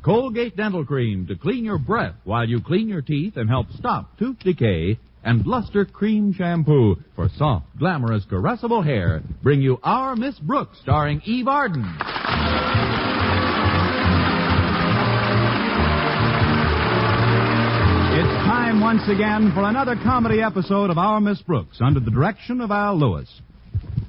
Colgate Dental Cream to clean your breath while you clean your teeth and help stop tooth decay. And Luster Cream Shampoo for soft, glamorous, caressable hair bring you Our Miss Brooks, starring Eve Arden. It's time once again for another comedy episode of Our Miss Brooks under the direction of Al Lewis.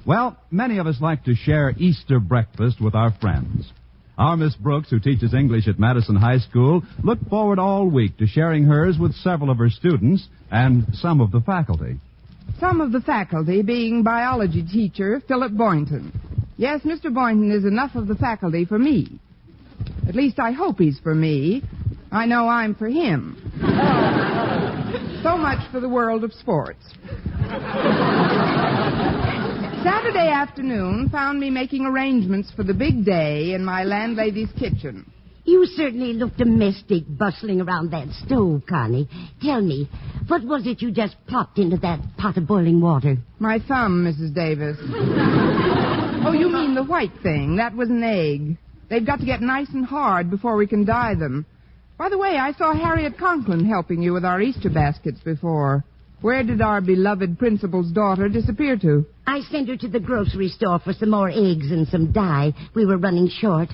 Well, many of us like to share Easter breakfast with our friends. Our Miss Brooks, who teaches English at Madison High School, looked forward all week to sharing hers with several of her students and some of the faculty. Some of the faculty being biology teacher Philip Boynton. Yes, Mr. Boynton is enough of the faculty for me. At least I hope he's for me. I know I'm for him. So much for the world of sports. Saturday afternoon found me making arrangements for the big day in my landlady's kitchen. You certainly look domestic, bustling around that stove, Connie. Tell me, what was it you just plopped into that pot of boiling water? My thumb, Mrs. Davis. Oh, you mean the white thing. That was an egg. They've got to get nice and hard before we can dye them. By the way, I saw Harriet Conklin helping you with our Easter baskets before. Where did our beloved principal's daughter disappear to? I sent her to the grocery store for some more eggs and some dye. We were running short.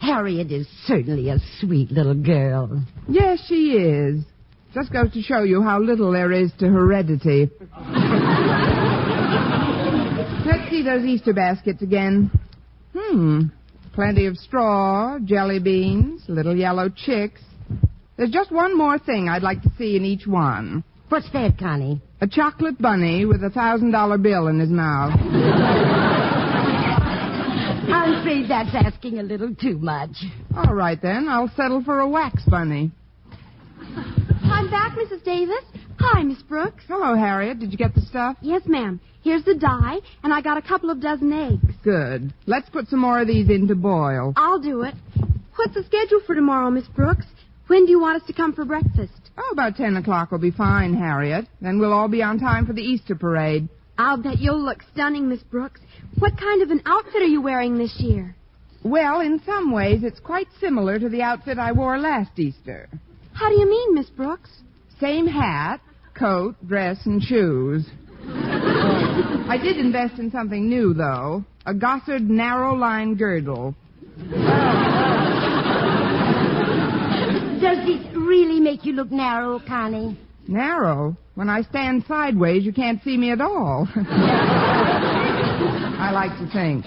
Harriet is certainly a sweet little girl. Yes, she is. Just goes to show you how little there is to heredity. Let's see those Easter baskets again. Plenty of straw, jelly beans, little yellow chicks. There's just one more thing I'd like to see in each one. What's that, Connie? A chocolate bunny with a $1,000 bill in his mouth. I'm afraid that's asking a little too much. All right, then. I'll settle for a wax bunny. I'm back, Mrs. Davis. Hi, Miss Brooks. Hello, Harriet. Did you get the stuff? Yes, ma'am. Here's the dye, and I got a couple of dozen eggs. Good. Let's put some more of these in to boil. I'll do it. What's the schedule for tomorrow, Miss Brooks? When do you want us to come for breakfast? Oh, about 10 o'clock will be fine, Harriet. Then we'll all be on time for the Easter parade. I'll bet you'll look stunning, Miss Brooks. What kind of an outfit are you wearing this year? Well, in some ways, it's quite similar to the outfit I wore last Easter. How do you mean, Miss Brooks? Same hat, coat, dress, and shoes. I did invest in something new, though. A Gossard narrow-line girdle. Does it really make you look narrow, Connie? Narrow? When I stand sideways, you can't see me at all. I like to think.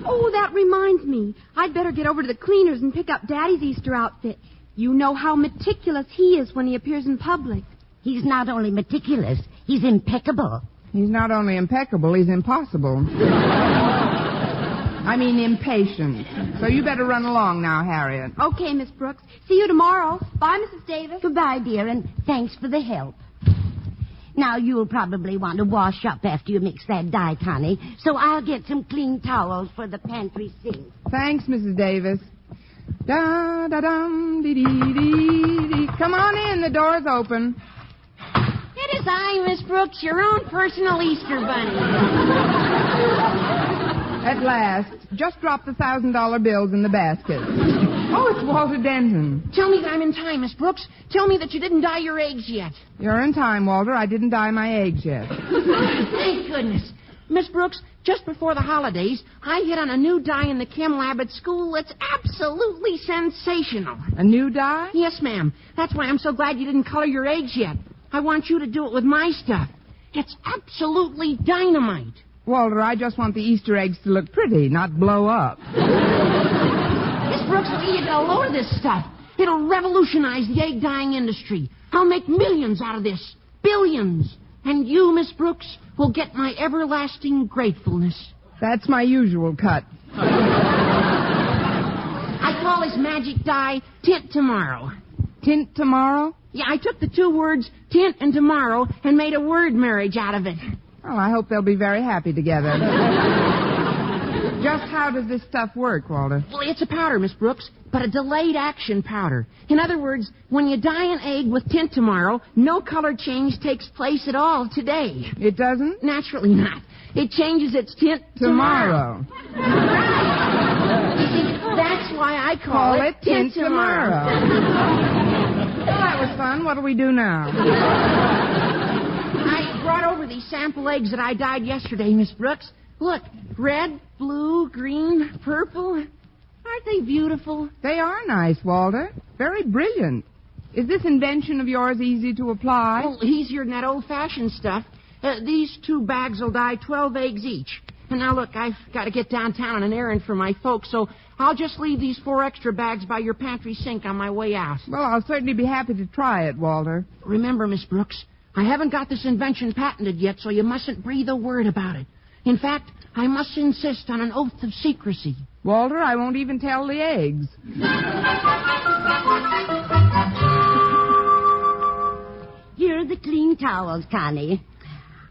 Oh, that reminds me. I'd better get over to the cleaners and pick up Daddy's Easter outfit. You know how meticulous he is when he appears in public. He's not only meticulous, he's impeccable. He's not only impeccable, he's impossible. I mean impatient. So you better run along now, Harriet. Okay, Miss Brooks. See you tomorrow. Bye, Mrs. Davis. Goodbye, dear, and thanks for the help. Now, you'll probably want to wash up after you mix that dye, Connie, so I'll get some clean towels for the pantry sink. Thanks, Mrs. Davis. Da-da-dum-dee-dee-dee-dee. Come on in. The door's open. It is I, Miss Brooks, your own personal Easter bunny. At last. Just drop the $1,000 bills in the basket. Oh, it's Walter Denton. Tell me that I'm in time, Miss Brooks. Tell me that you didn't dye your eggs yet. You're in time, Walter. I didn't dye my eggs yet. Thank goodness. Miss Brooks, just before the holidays, I hit on a new dye in the chem lab at school. It's absolutely sensational. A new dye? Yes, ma'am. That's why I'm so glad you didn't color your eggs yet. I want you to do it with my stuff. It's absolutely dynamite. Walter, I just want the Easter eggs to look pretty, not blow up. Miss Brooks, you gotta load of this stuff. It'll revolutionize the egg dyeing industry. I'll make millions out of this. Billions. And you, Miss Brooks, will get my everlasting gratefulness. That's my usual cut. I call this magic dye Tint Tomorrow. Tint Tomorrow? Yeah, I took the two words tint and tomorrow and made a word marriage out of it. Well, I hope they'll be very happy together. Just how does this stuff work, Walter? Well, it's a powder, Miss Brooks, but a delayed action powder. In other words, when you dye an egg with tint tomorrow, no color change takes place at all today. It doesn't? Naturally not. It changes its tint tomorrow. You see, that's why I I call it Tint Tomorrow. Well, that was fun. What'll we do now? I brought over these sample eggs that I dyed yesterday, Miss Brooks. Look, red, blue, green, purple. Aren't they beautiful? They are nice, Walter. Very brilliant. Is this invention of yours easy to apply? Well, easier than that old-fashioned stuff. These 2 bags will dye 12 eggs each. And now, look, I've got to get downtown on an errand for my folks, so I'll just leave these 4 extra bags by your pantry sink on my way out. Well, I'll certainly be happy to try it, Walter. Remember, Miss Brooks, I haven't got this invention patented yet, so you mustn't breathe a word about it. In fact, I must insist on an oath of secrecy. Walter, I won't even tell the eggs. Here are the clean towels, Connie.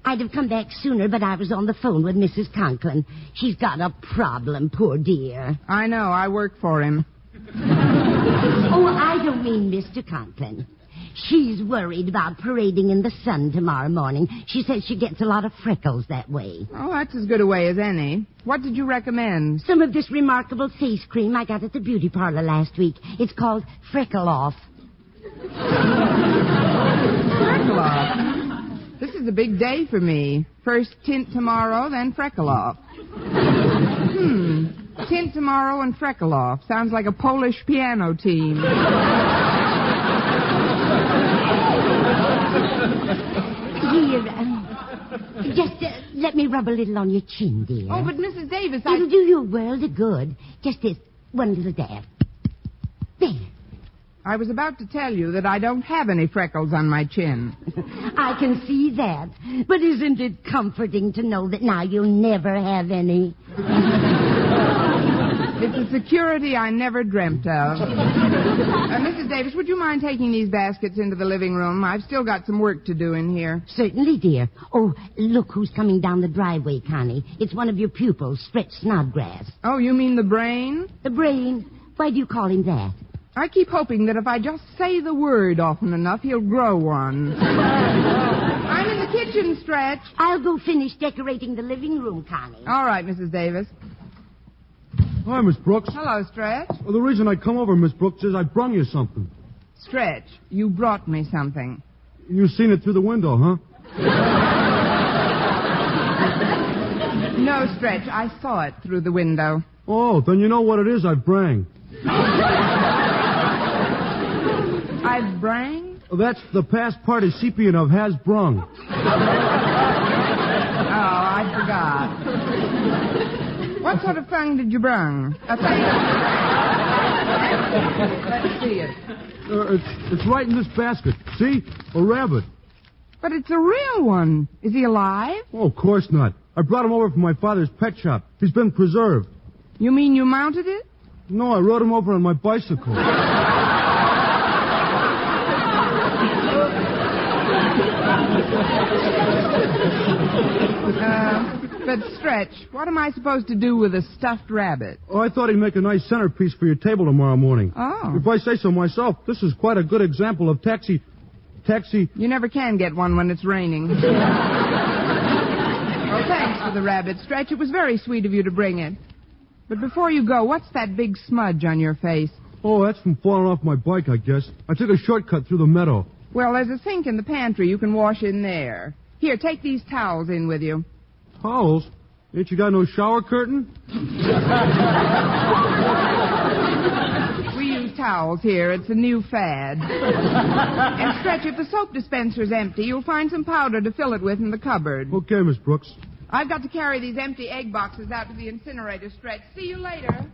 I'd have come back sooner, but I was on the phone with Mrs. Conklin. She's got a problem, poor dear. I know. I work for him. Oh, I don't mean Mr. Conklin. She's worried about parading in the sun tomorrow morning. She says she gets a lot of freckles that way. Oh, that's as good a way as any. What did you recommend? Some of this remarkable face cream I got at the beauty parlor last week. It's called Freckle Laugh. Freckle Laugh. This is a big day for me. First Tint Tomorrow, then Freckle Laugh. Tint Tomorrow and Freckle Laugh. Sounds like a Polish piano team. Here, just let me rub a little on your chin, dear. Oh, but Mrs. Davis, It'll do you a world of good. Just this one little dab. There. I was about to tell you that I don't have any freckles on my chin. I can see that. But isn't it comforting to know that now you'll never have any? It's a security I never dreamt of. Mrs. Davis, would you mind taking these baskets into the living room? I've still got some work to do in here. Certainly, dear. Oh, look who's coming down the driveway, Connie. It's one of your pupils, Stretch Snodgrass. Oh, you mean the brain? The brain? Why do you call him that? I keep hoping that if I just say the word often enough, he'll grow one. I'm in the kitchen, Stretch. I'll go finish decorating the living room, Connie. All right, Mrs. Davis. Hi, Miss Brooks. Hello, Stretch. Well, the reason I come over, Miss Brooks, is I brung you something. Stretch, you brought me something. You seen it through the window, huh? No, Stretch, I saw it through the window. Oh, then you know what it is I brang. I've brang? Well, that's the past participian of has brung. Oh, I forgot. What sort of thing did you brung? A thing? Let's see it. It's right in this basket. See? A rabbit. But it's a real one. Is he alive? Oh, of course not. I brought him over from my father's pet shop. He's been preserved. You mean you mounted it? No, I rode him over on my bicycle. But Stretch, what am I supposed to do with a stuffed rabbit? Oh, I thought he'd make a nice centerpiece for your table tomorrow morning. Oh. If I say so myself, this is quite a good example of taxi... You never can get one when it's raining. Well, thanks for the rabbit, Stretch. It was very sweet of you to bring it. But before you go, what's that big smudge on your face? Oh, that's from falling off my bike, I guess. I took a shortcut through the meadow. Well, there's a sink in the pantry. You can wash in there. Here, take these towels in with you. Towels? Ain't you got no shower curtain? We use towels here. It's a new fad. And Stretch, if the soap dispenser's empty, you'll find some powder to fill it with in the cupboard. Okay, Miss Brooks. I've got to carry these empty egg boxes out to the incinerator, Stretch. See you later.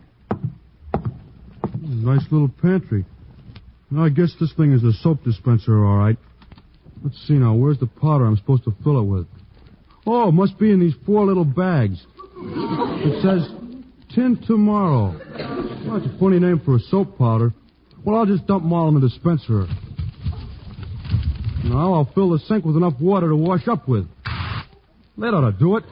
Nice little pantry. Well, I guess this thing is a soap dispenser, all right. Let's see now. Where's the powder I'm supposed to fill it with? Oh, it must be in these 4 little bags. It says, Tint Tomorrow. Well, that's a funny name for a soap powder. Well, I'll just dump them all in the dispenser. Now I'll fill the sink with enough water to wash up with. That ought to do it.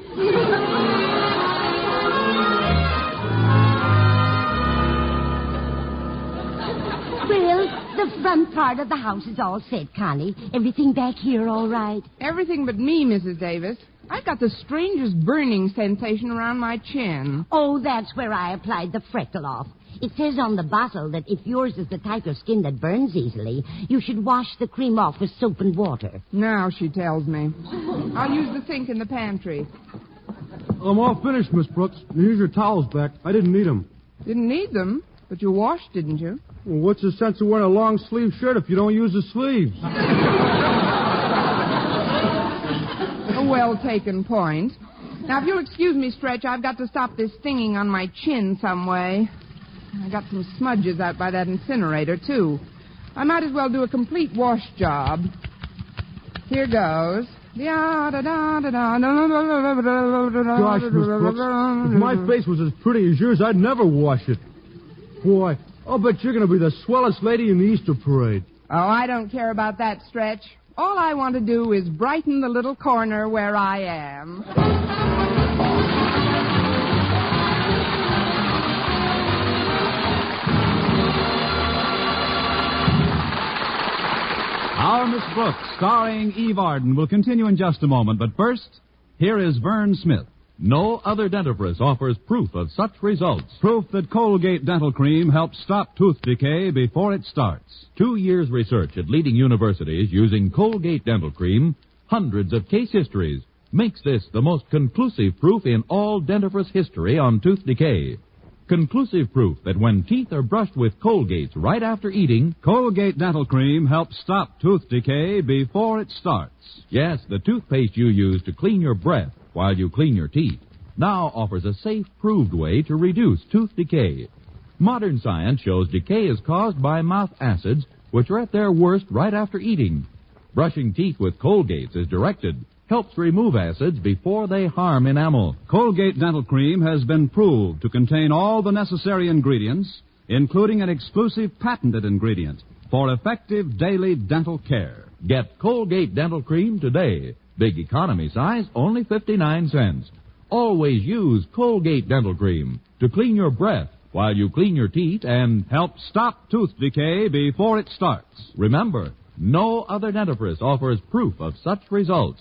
Well, the front part of the house is all set, Connie. Everything back here all right? Everything but me, Mrs. Davis. I've got the strangest burning sensation around my chin. Oh, that's where I applied the Freckle Off. It says on the bottle that if yours is the type of skin that burns easily, you should wash the cream off with soap and water. Now she tells me. I'll use the sink in the pantry. I'm all finished, Miss Brooks. Here's your towels back. I didn't need them. Didn't need them, but you washed, didn't you? Well, what's the sense of wearing a long-sleeve shirt if you don't use the sleeves? A well-taken point. Now, if you'll excuse me, Stretch, I've got to stop this stinging on my chin some way. I got some smudges out by that incinerator, too. I might as well do a complete wash job. Here goes. Gosh, Miss Brooks, if my face was as pretty as yours, I'd never wash it. Boy, I'll bet you're going to be the swellest lady in the Easter parade. Oh, I don't care about that, Stretch. All I want to do is brighten the little corner where I am. Our Miss Brooks, starring Eve Arden, will continue in just a moment. But first, here is Vern Smith. No other dentifrice offers proof of such results. Proof that Colgate Dental Cream helps stop tooth decay before it starts. 2 years' research at leading universities using Colgate Dental Cream, hundreds of case histories, makes this the most conclusive proof in all dentifrice history on tooth decay. Conclusive proof that when teeth are brushed with Colgates right after eating, Colgate Dental Cream helps stop tooth decay before it starts. Yes, the toothpaste you use to clean your breath while you clean your teeth now offers a safe, proved way to reduce tooth decay. Modern science shows decay is caused by mouth acids, which are at their worst right after eating. Brushing teeth with Colgates as directed helps remove acids before they harm enamel. Colgate Dental Cream has been proved to contain all the necessary ingredients, including an exclusive patented ingredient for effective daily dental care. Get Colgate Dental Cream today. Big economy size, only 59 cents. Always use Colgate Dental Cream to clean your breath while you clean your teeth and help stop tooth decay before it starts. Remember, no other dentifrice offers proof of such results.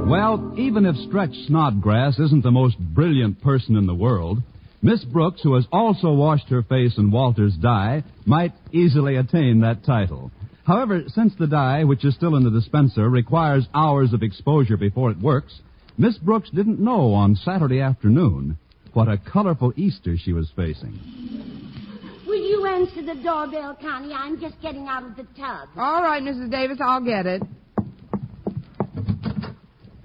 Well, even if Stretch Snodgrass isn't the most brilliant person in the world, Miss Brooks, who has also washed her face in Walter's dye, might easily attain that title. However, since the dye, which is still in the dispenser, requires hours of exposure before it works, Miss Brooks didn't know on Saturday afternoon what a colorful Easter she was facing. Will you answer the doorbell, Connie? I'm just getting out of the tub. All right, Mrs. Davis, I'll get it.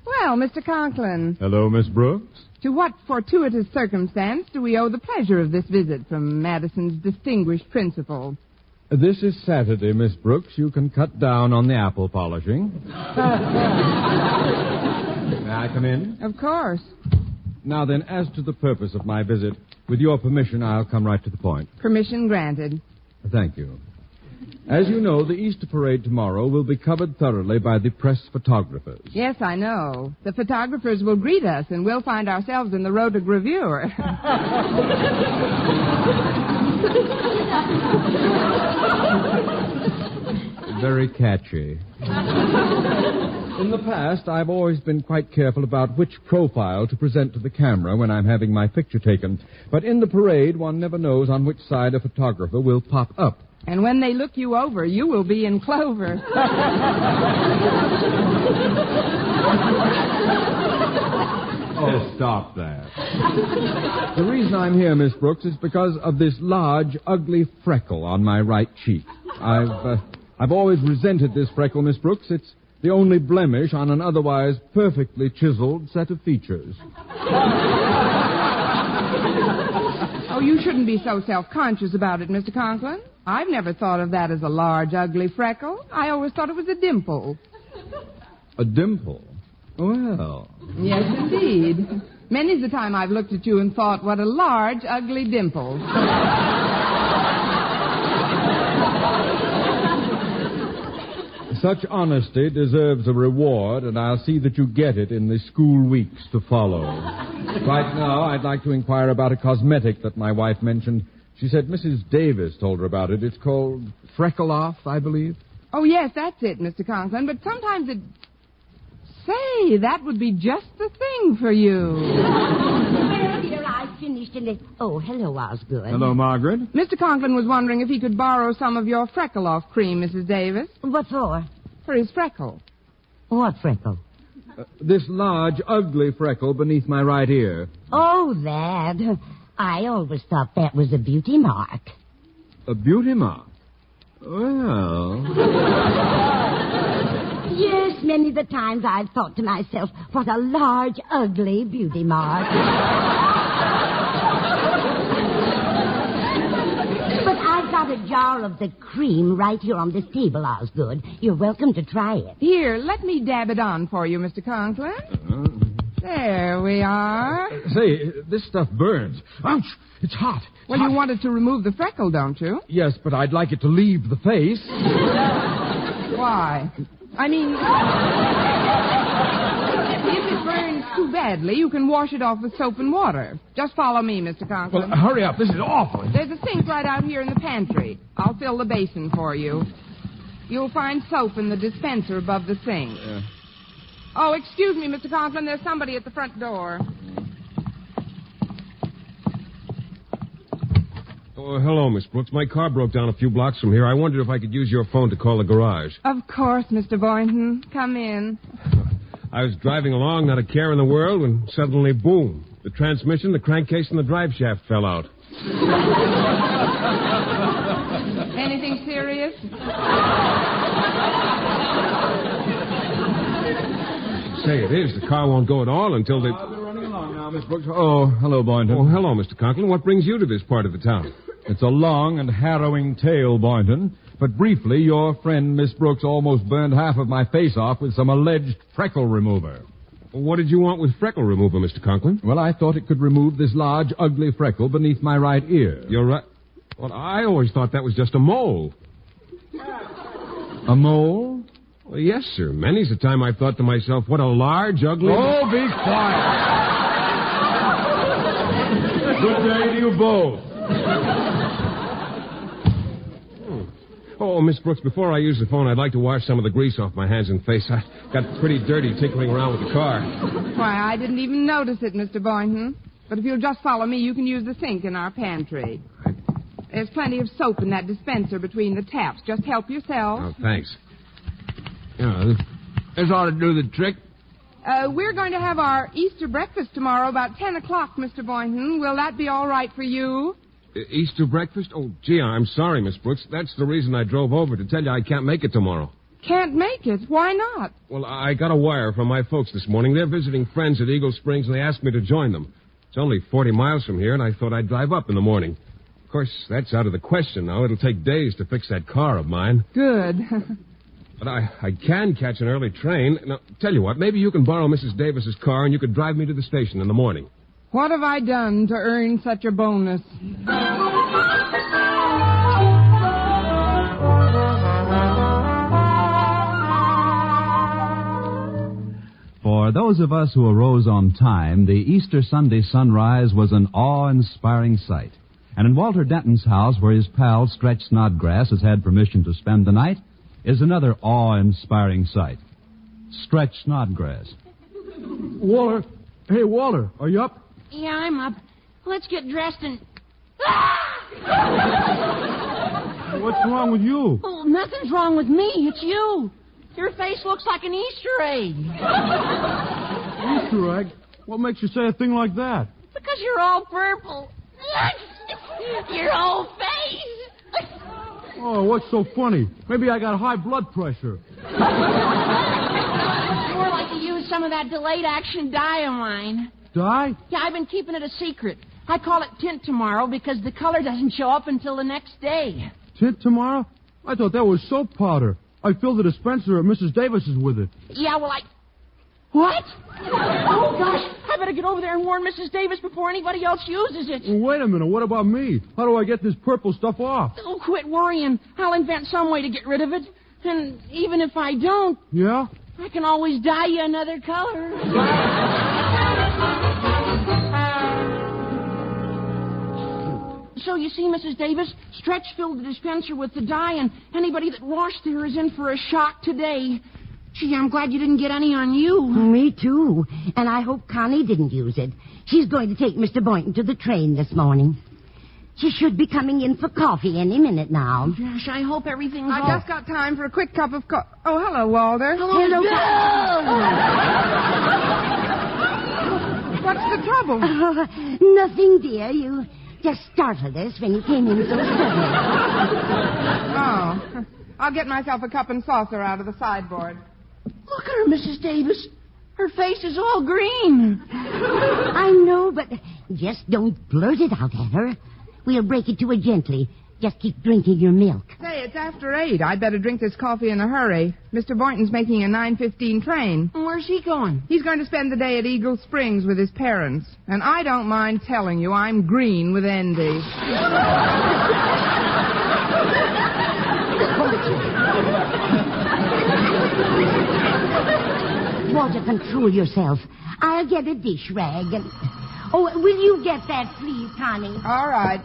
Well, Mr. Conklin. Hello, Miss Brooks. To what fortuitous circumstance do we owe the pleasure of this visit from Madison's distinguished principal? This is Saturday, Miss Brooks. You can cut down on the apple polishing. May I come in? Of course. Now then, as to the purpose of my visit, with your permission, I'll come right to the point. Permission granted. Thank you. As you know, the Easter parade tomorrow will be covered thoroughly by the press photographers. Yes, I know. The photographers will greet us, and we'll find ourselves in the rotogravure. Very catchy. In the past, I've always been quite careful about which profile to present to the camera when I'm having my picture taken. But in the parade, one never knows on which side a photographer will pop up. And when they look you over, you will be in clover. Oh, stop that. The reason I'm here, Miss Brooks, is because of this large, ugly freckle on my right cheek. I've always resented this freckle, Miss Brooks. It's the only blemish on an otherwise perfectly chiseled set of features. Oh, you shouldn't be so self-conscious about it, Mr. Conklin. I've never thought of that as a large, ugly freckle. I always thought it was a dimple. A dimple? Well. Yes, indeed. Many's the time I've looked at you and thought, what a large, ugly dimple. Such honesty deserves a reward, and I'll see that you get it in the school weeks to follow. Right now, I'd like to inquire about a cosmetic that my wife mentioned. She said Mrs. Davis told her about it. It's called Freckle Laugh, I believe. Oh, yes, that's it, Mr. Conklin, but sometimes it say, that would be just the thing for you. Well, dear, I finished in it. Oh, hello, Osgood. Hello, Margaret. Mr. Conklin was wondering if he could borrow some of your Freckle Laugh cream, Mrs. Davis. What for? For his freckle. What freckle? This large, ugly freckle beneath my right ear. Oh, that. I always thought that was a beauty mark. A beauty mark? Well... Yes, many the times I've thought to myself, what a large, ugly beauty mark. But I've got a jar of the cream right here on this table, Osgood. You're welcome to try it. Here, let me dab it on for you, Mr. Conklin. There we are. Say, this stuff burns. Ouch! It's hot. Well, you wanted to remove the freckle, don't you? Yes, but I'd like it to leave the face. Why? I mean, if it burns too badly, you can wash it off with soap and water. Just follow me, Mr. Conklin. Well, hurry up. This is awful. There's a sink right out here in the pantry. I'll fill the basin for you. You'll find soap in the dispenser above the sink. Oh, excuse me, Mr. Conklin. There's somebody at the front door. Oh, hello, Miss Brooks. My car broke down a few blocks from here. I wondered if I could use your phone to call the garage. Of course, Mr. Boynton. Come in. I was driving along, not a care in the world, when suddenly, boom, the transmission, the crankcase, and the drive shaft fell out. Anything serious? Say, it is. The car won't go at all until they... I'll be running along now, Miss Brooks. Oh, hello, Boynton. Oh, hello, Mr. Conklin. What brings you to this part of the town? It's a long and harrowing tale, Boynton. But briefly, your friend, Miss Brooks, almost burned half of my face off with some alleged freckle remover. What did you want with freckle remover, Mr. Conklin? Well, I thought it could remove this large, ugly freckle beneath my right ear. You're right. Well, I always thought that was just a mole. A mole? Well, yes, sir. Many's the time I've thought to myself, what a large, ugly... Oh, be quiet. Good day to you both. Oh, Miss Brooks, before I use the phone, I'd like to wash some of the grease off my hands and face. I got pretty dirty tinkering around with the car. Why, I didn't even notice it, Mr. Boynton. But if you'll just follow me, you can use the sink in our pantry. There's plenty of soap in that dispenser between the taps. Just help yourself. Oh, thanks. Yeah, this ought to do the trick. We're going to have our Easter breakfast tomorrow about 10 o'clock, Mr. Boynton. Will that be all right for you? Easter breakfast? Oh, gee, I'm sorry, Miss Brooks. That's the reason I drove over, to tell you I can't make it tomorrow. Can't make it? Why not? Well, I got a wire from my folks this morning. They're visiting friends at Eagle Springs, and they asked me to join them. It's only 40 miles from here, and I thought I'd drive up in the morning. Of course, that's out of the question now. It'll take days to fix that car of mine. Good. But I can catch an early train. Now, tell you what, maybe you can borrow Mrs. Davis's car, and you could drive me to the station in the morning. What have I done to earn such a bonus? For those of us who arose on time, the Easter Sunday sunrise was an awe-inspiring sight. And in Walter Denton's house, where his pal Stretch Snodgrass has had permission to spend the night, is another awe-inspiring sight. Stretch Snodgrass. Walter. Hey, Walter, are you up? Yeah, I'm up. Let's get dressed and... What's wrong with you? Oh, nothing's wrong with me. It's you. Your face looks like an Easter egg. Easter egg? What makes you say a thing like that? Because you're all purple. Your whole face. Oh, what's so funny? Maybe I got high blood pressure. More like to use some of that delayed action dye of mine. Dye? Yeah, I've been keeping it a secret. I call it tint tomorrow because the color doesn't show up until the next day. Tint tomorrow? I thought that was soap powder. I filled the dispenser at Mrs. Davis's with it. Yeah, well, What? Oh, gosh. I better get over there and warn Mrs. Davis before anybody else uses it. Well, wait a minute. What about me? How do I get this purple stuff off? Oh, quit worrying. I'll invent some way to get rid of it. And even if I don't... Yeah? I can always dye you another color. So, you see, Mrs. Davis, Stretch filled the dispenser with the dye, and anybody that washed there is in for a shock today. Gee, I'm glad you didn't get any on you. Me too. And I hope Connie didn't use it. She's going to take Mr. Boynton to the train this morning. She should be coming in for coffee any minute now. Gosh, I hope everything's I all... just got time for a quick cup of coffee. Oh, hello, Walter. Hello, What's the trouble? Nothing, dear. You just startled us when you came in so suddenly. Oh. I'll get myself a cup and saucer out of the sideboard. Look at her, Mrs. Davis. Her face is all green. I know, but just don't blurt it out at her. We'll break it to her gently. Just keep drinking your milk. Say, it's after 8. I'd better drink this coffee in a hurry. Mr. Boynton's making a 9:15 train. Where's he going? He's going to spend the day at Eagle Springs with his parents. And I don't mind telling you, I'm green with envy. Walter, control yourself. I'll get a dish rag and... Oh, will you get that, please, Connie? All right.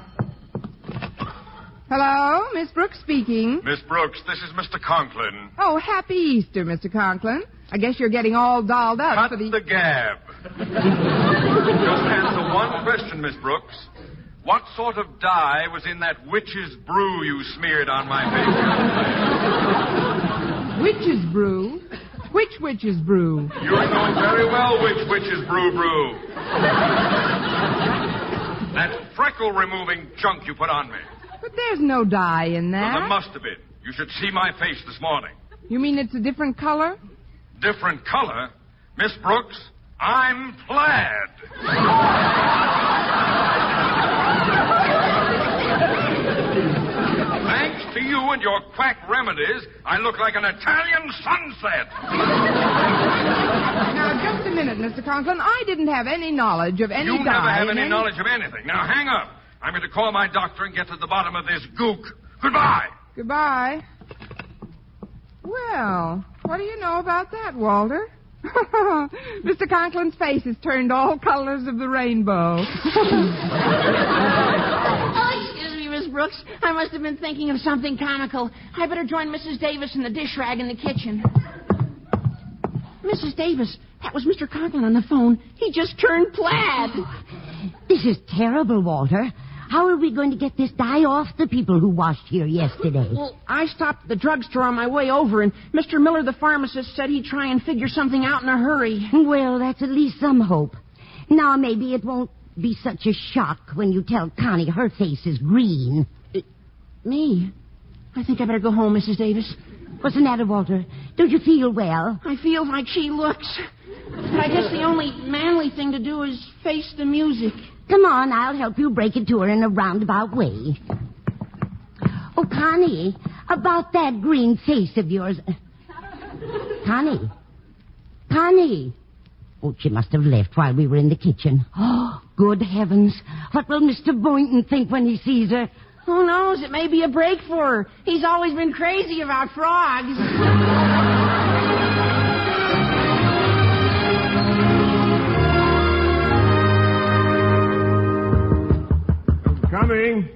Hello, Miss Brooks speaking. Miss Brooks, this is Mr. Conklin. Oh, happy Easter, Mr. Conklin. I guess you're getting all dolled up Cut for the... the gab. Just answer one question, Miss Brooks. What sort of dye was in that witch's brew you smeared on my face? Witch's brew? Which witch's brew? You know very well which witch's brew. That freckle-removing junk you put on me. But there's no dye in Well, that. there must have been. You should see my face this morning. You mean it's a different color? Different color? Miss Brooks, I'm plaid. Thanks to you and your quack remedies, I look like an Italian sunset. Now, just a minute, Mr. Conklin. I didn't have any knowledge of any You dye. never have in any knowledge of anything. Now, hang up. I'm going to call my doctor and get to the bottom of this gook. Goodbye. Goodbye. Well, what do you know about that, Walter? Mr. Conklin's face has turned all colors of the rainbow. Oh, excuse me, Miss Brooks. I must have been thinking of something comical. I better join Mrs. Davis in the dish rag in the kitchen. Mrs. Davis, that was Mr. Conklin on the phone. He just turned plaid. This is terrible, Walter. How are we going to get this dye off the people who washed here yesterday? Well, I stopped at the drugstore on my way over, and Mr. Miller, the pharmacist, said he'd try and figure something out in a hurry. Well, that's at least some hope. Now, maybe it won't be such a shock when you tell Connie her face is green. Me? I think I better go home, Mrs. Davis. What's the matter, Walter? Don't you feel well? I feel like she looks. But I guess the only manly thing to do is face the music. Come on, I'll help you break it to her in a roundabout way. Oh, Connie, about that green face of yours. Connie. Oh, she must have left while we were in the kitchen. Oh, good heavens. What will Mr. Boynton think when he sees her? Who knows? It may be a break for her. He's always been crazy about frogs. Coming.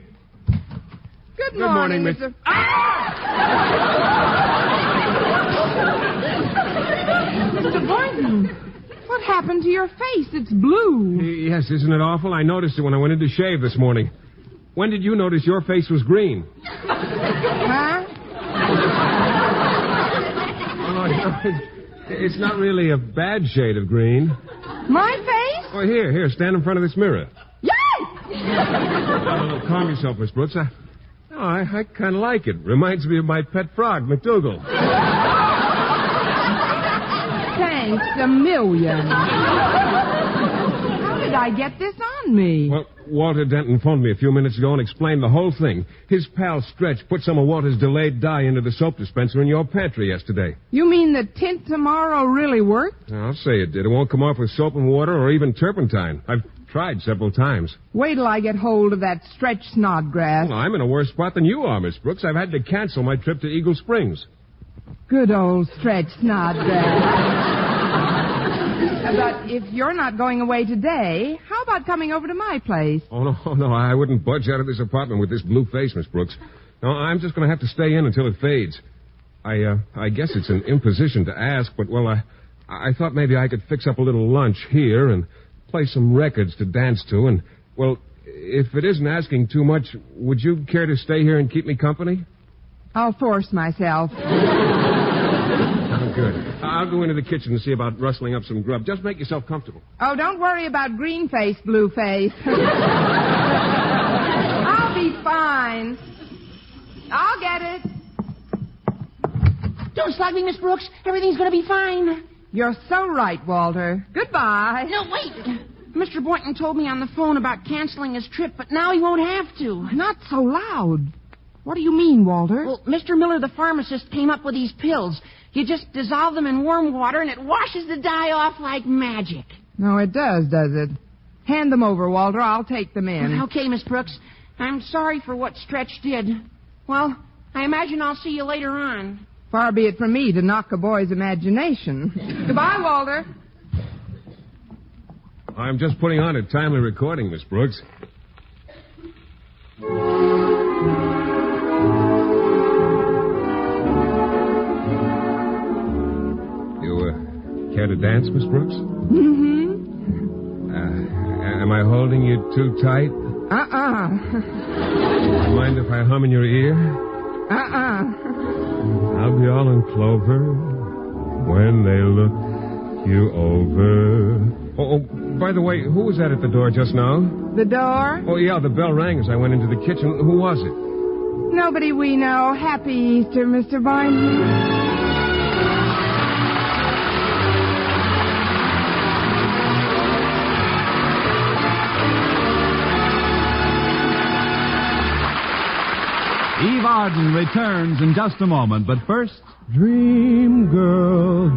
Good morning, Miss... Mr. Mr. Boynton, what happened to your face? It's blue. Yes, isn't it awful? I noticed it when I went in to shave this morning. When did you notice your face was green? Huh? Oh, no, it's not really a bad shade of green. My face? Oh, here, stand in front of this mirror. Yay! Calm yourself, Miss Brooks. I kind of like it. Reminds me of my pet frog, McDougal. Thanks a million. How did I get this on me? Well, Walter Denton phoned me a few minutes ago and explained the whole thing. His pal Stretch put some of Walter's delayed dye into the soap dispenser in your pantry yesterday. You mean the tint tomorrow really worked? I'll say it did. It won't come off with soap and water or even turpentine. I've tried several times. Wait till I get hold of that Stretch Snodgrass. Well, I'm in a worse spot than you are, Miss Brooks. I've had to cancel my trip to Eagle Springs. Good old Stretch Snodgrass. But if you're not going away today, how about coming over to my place? Oh, no, I wouldn't budge out of this apartment with this blue face, Miss Brooks. No, I'm just going to have to stay in until it fades. I guess it's an imposition to ask, but, well, I thought maybe I could fix up a little lunch here and play some records to dance to, and, well, if it isn't asking too much, would you care to stay here and keep me company? I'll force myself. Oh, good. I'll go into the kitchen and see about rustling up some grub. Just make yourself comfortable. Oh, don't worry about green face, blue face. I'll be fine. I'll get it. Don't slag me, Miss Brooks. Everything's going to be fine. You're so right, Walter. Goodbye. No, wait. Mr. Boynton told me on the phone about canceling his trip, but now he won't have to. Not so loud. What do you mean, Walter? Well, Mr. Miller, the pharmacist, came up with these pills. You just dissolve them in warm water, and it washes the dye off like magic. No, it does it? Hand them over, Walter. I'll take them in. Okay, Miss Brooks. I'm sorry for what Stretch did. Well, I imagine I'll see you later on. Far be it from me to knock a boy's imagination. Goodbye, Walter. I'm just putting on a timely recording, Miss Brooks. You, care to dance, Miss Brooks? Mm-hmm. Am I holding you too tight? Mind if I hum in your ear? I'll be all in clover when they look you over. Oh, by the way, who was that at the door just now? The door? Oh, yeah, the bell rang as I went into the kitchen. Who was it? Nobody we know. Happy Easter, Mr. Boynton. Eve Arden returns in just a moment, but first... Dream girl,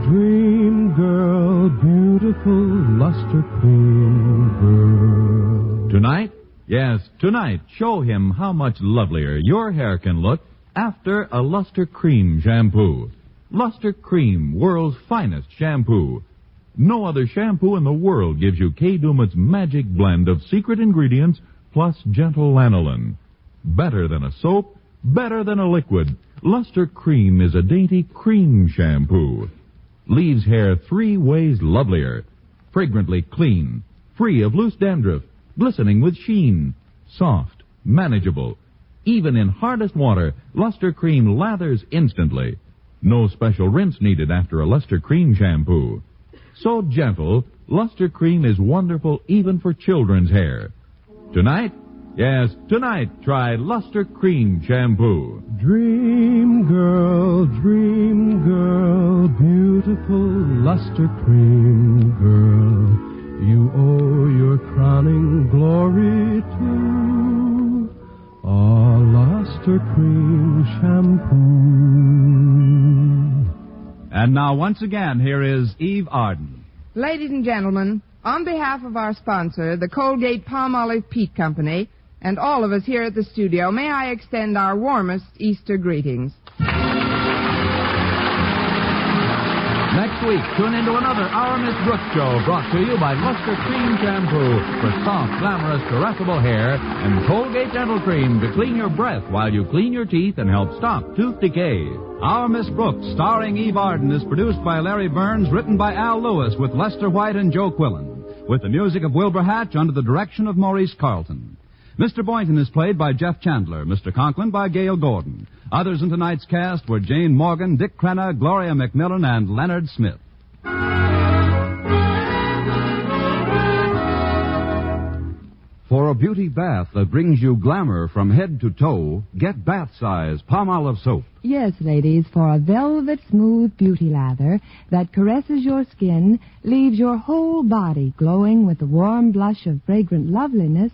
beautiful luster cream girl. Tonight? Yes, tonight, show him how much lovelier your hair can look after a Luster Cream shampoo. Luster Cream, world's finest shampoo. No other shampoo in the world gives you Kay Daumit's magic blend of secret ingredients plus gentle lanolin. Better than a soap, better than a liquid. Luster Cream is a dainty cream shampoo. Leaves hair 3 ways lovelier. Fragrantly clean, free of loose dandruff, glistening with sheen, soft, manageable. Even in hardest water, Luster Cream lathers instantly. No special rinse needed after a Luster Cream shampoo. So gentle, Luster Cream is wonderful even for children's hair. Tonight, yes, tonight, try Luster Cream shampoo. Dream girl, beautiful luster cream girl. You owe your crowning glory to a luster cream shampoo. And now, once again, here is Eve Arden. Ladies and gentlemen, on behalf of our sponsor, the Colgate-Palmolive-Peet Company, and all of us here at the studio, may I extend our warmest Easter greetings. Next week, tune into another Our Miss Brooks show brought to you by Luster Cream Shampoo for soft, glamorous, caressable hair and Colgate Dental Cream to clean your breath while you clean your teeth and help stop tooth decay. Our Miss Brooks, starring Eve Arden, is produced by Larry Burns, written by Al Lewis with Lester White and Joe Quillen, with the music of Wilbur Hatch under the direction of Maurice Carlton. Mr. Boynton is played by Jeff Chandler, Mr. Conklin by Gail Gordon. Others in tonight's cast were Jane Morgan, Dick Crenna, Gloria McMillan, and Leonard Smith. For a beauty bath that brings you glamour from head to toe, get bath-size Palmolive soap. Yes, ladies, for a velvet smooth beauty lather that caresses your skin, leaves your whole body glowing with the warm blush of fragrant loveliness,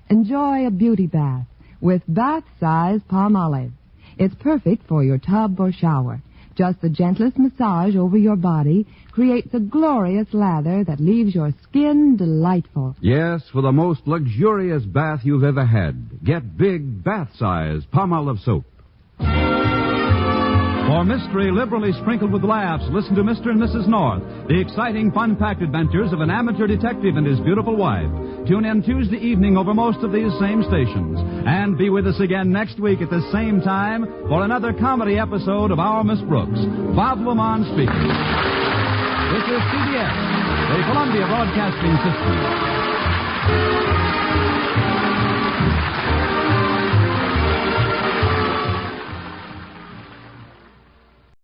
enjoy a beauty bath with bath-size Palmolive. It's perfect for your tub or shower. Just the gentlest massage over your body creates a glorious lather that leaves your skin delightful. Yes, for the most luxurious bath you've ever had. Get big bath-size Palmolive soap. For mystery liberally sprinkled with laughs, listen to Mr. and Mrs. North, the exciting, fun-packed adventures of an amateur detective and his beautiful wife. Tune in Tuesday evening over most of these same stations. And be with us again next week at the same time for another comedy episode of Our Miss Brooks. Bob Lamont speaking. This is CBS, the Columbia Broadcasting System.